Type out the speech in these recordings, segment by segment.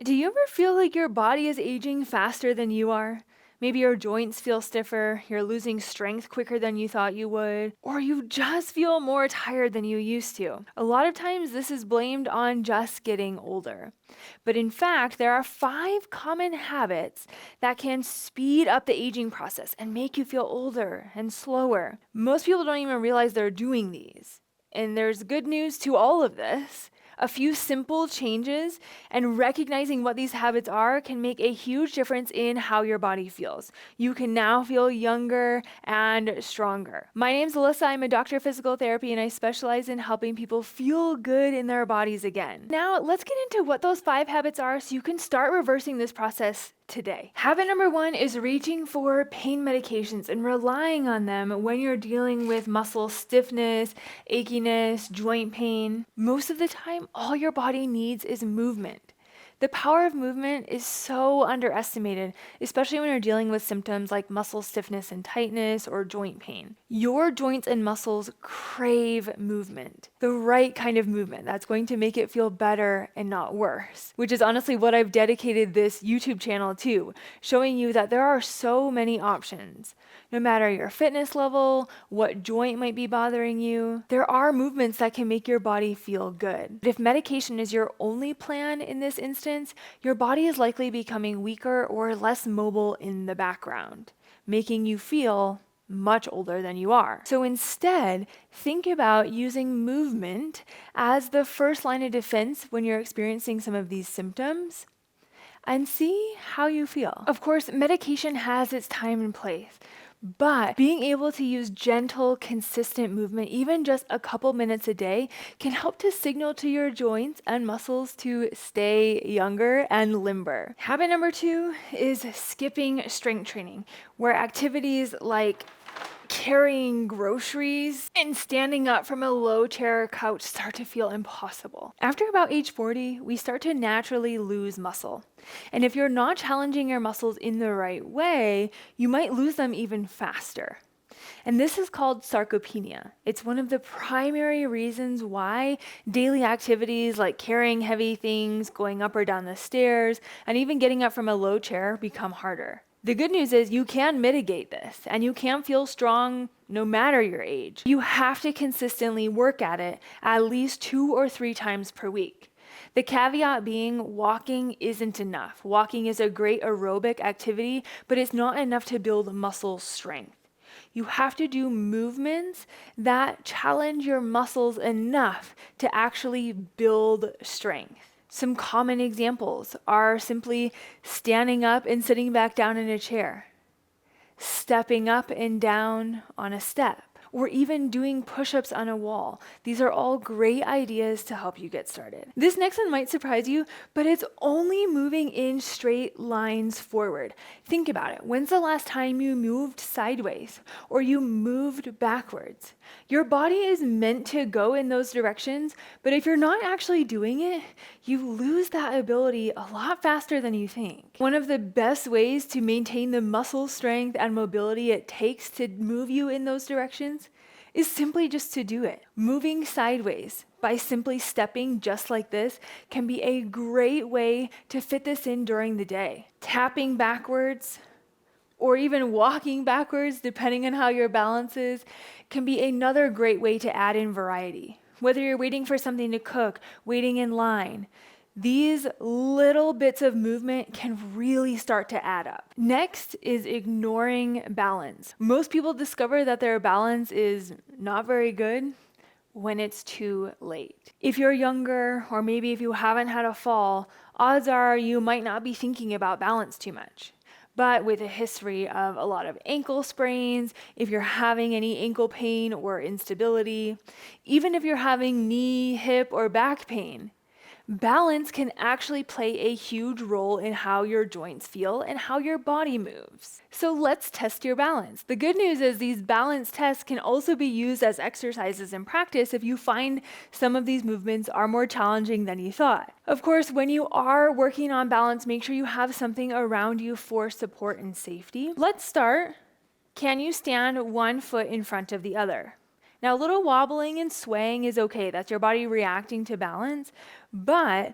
Do you ever feel like your body is aging faster than you are? Maybe your joints feel stiffer, you're losing strength quicker than you thought you would, or you just feel more tired than you used to. A lot of times this is blamed on just getting older. But in fact, there are 5 common habits that can speed up the aging process and make you feel older and slower. Most people don't even realize they're doing these. And there's good news to all of this. A few simple changes and recognizing what these habits are can make a huge difference in how your body feels. You can now feel younger and stronger. My name's Alyssa. I'm a doctor of physical therapy and I specialize in helping people feel good in their bodies again. Now, let's get into what those 5 habits are so you can start reversing this process today. Habit number 1 is reaching for pain medications and relying on them when you're dealing with muscle stiffness, achiness, joint pain. Most of the time, all your body needs is movement. The power of movement is so underestimated, especially when you're dealing with symptoms like muscle stiffness and tightness or joint pain. Your joints and muscles crave movement, the right kind of movement that's going to make it feel better and not worse, which is honestly what I've dedicated this YouTube channel to, showing you that there are so many options. No matter your fitness level, what joint might be bothering you, there are movements that can make your body feel good. But if medication is your only plan in this instance, your body is likely becoming weaker or less mobile in the background, making you feel much older than you are. So instead, think about using movement as the first line of defense when you're experiencing some of these symptoms and see how you feel. Of course, medication has its time and place. But being able to use gentle, consistent movement, even just a couple minutes a day, can help to signal to your joints and muscles to stay younger and limber. Habit number 2 is skipping strength training, where activities like carrying groceries and standing up from a low chair or couch start to feel impossible. After about age 40, we start to naturally lose muscle. And if you're not challenging your muscles in the right way, you might lose them even faster. And this is called sarcopenia. It's one of the primary reasons why daily activities like carrying heavy things, going up or down the stairs, and even getting up from a low chair become harder. The good news is you can mitigate this and you can feel strong no matter your age. You have to consistently work at it at least 2 or 3 times per week. The caveat being walking isn't enough. Walking is a great aerobic activity, but it's not enough to build muscle strength. You have to do movements that challenge your muscles enough to actually build strength. Some common examples are simply standing up and sitting back down in a chair, stepping up and down on a step, or even doing push-ups on a wall. These are all great ideas to help you get started. This next one might surprise you, but it's only moving in straight lines forward. Think about it. When's the last time you moved sideways or you moved backwards? Your body is meant to go in those directions, but if you're not actually doing it, you lose that ability a lot faster than you think. One of the best ways to maintain the muscle strength and mobility it takes to move you in those directions is simply just to do it. Moving sideways by simply stepping just like this can be a great way to fit this in during the day. Tapping backwards or even walking backwards, depending on how your balance is, can be another great way to add in variety. Whether you're waiting for something to cook, waiting in line, these little bits of movement can really start to add up. Next is ignoring balance. Most people discover that their balance is not very good when it's too late. If you're younger, or maybe if you haven't had a fall, odds are you might not be thinking about balance too much. But with a history of a lot of ankle sprains, if you're having any ankle pain or instability, even if you're having knee, hip, or back pain, balance can actually play a huge role in how your joints feel and how your body moves. So let's test your balance. The good news is these balance tests can also be used as exercises in practice if you find some of these movements are more challenging than you thought. Of course, when you are working on balance, make sure you have something around you for support and safety. Let's start. Can you stand one foot in front of the other? Now, a little wobbling and swaying is okay. That's your body reacting to balance, but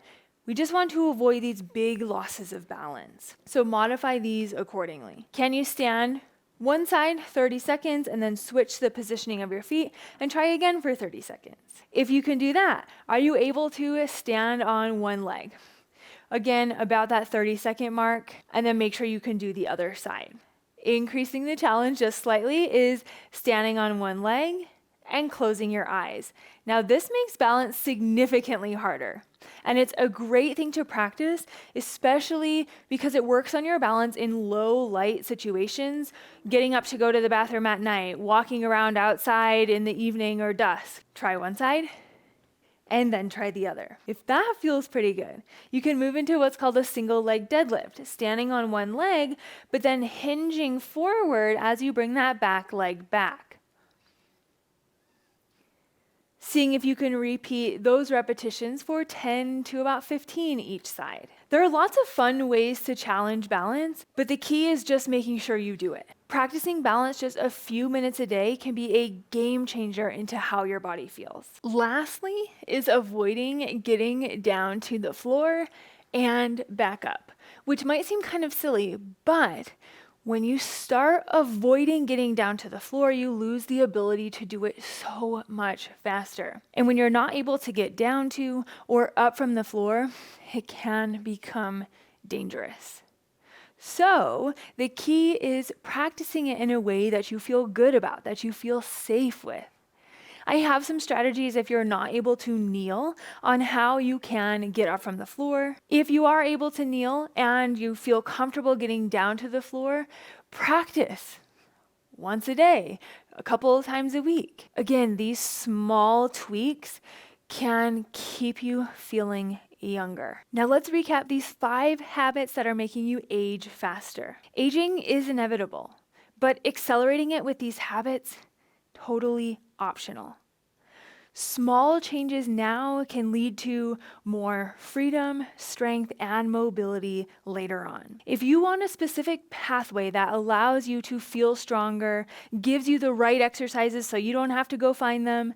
We just want to avoid these big losses of balance. So modify these accordingly. Can you stand one side 30 seconds and then switch the positioning of your feet and try again for 30 seconds? If you can do that, are you able to stand on one leg? Again, about that 30-second mark, and then make sure you can do the other side. Increasing the challenge just slightly is standing on one leg and closing your eyes. Now, this makes balance significantly harder, and it's a great thing to practice, especially because it works on your balance in low light situations, getting up to go to the bathroom at night, walking around outside in the evening or dusk. Try one side, and then try the other. If that feels pretty good, you can move into what's called a single leg deadlift, standing on one leg, but then hinging forward as you bring that back leg back. Seeing if you can repeat those repetitions for 10 to about 15 each side. There are lots of fun ways to challenge balance, but the key is just making sure you do it. Practicing balance just a few minutes a day can be a game changer into how your body feels. Lastly is avoiding getting down to the floor and back up, which might seem kind of silly, but when you start avoiding getting down to the floor, you lose the ability to do it so much faster. And when you're not able to get down to or up from the floor, it can become dangerous. So the key is practicing it in a way that you feel good about, that you feel safe with. I have some strategies if you're not able to kneel on how you can get up from the floor. If you are able to kneel and you feel comfortable getting down to the floor, practice once a day, a couple of times a week. Again, these small tweaks can keep you feeling younger. Now let's recap these 5 habits that are making you age faster. Aging is inevitable, but accelerating it with these habits, totally optional. Small changes now can lead to more freedom, strength, and mobility later on. If you want a specific pathway that allows you to feel stronger, gives you the right exercises so you don't have to go find them,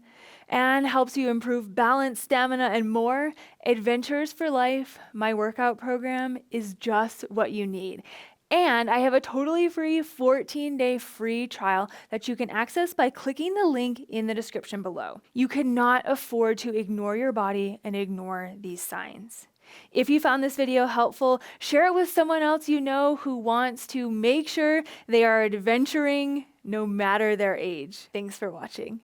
and helps you improve balance, stamina, and more, Adventures for Life, my workout program, is just what you need. And I have a totally free 14-day free trial that you can access by clicking the link in the description below. You cannot afford to ignore your body and ignore these signs. If you found this video helpful, share it with someone else you know who wants to make sure they are adventuring no matter their age. Thanks for watching.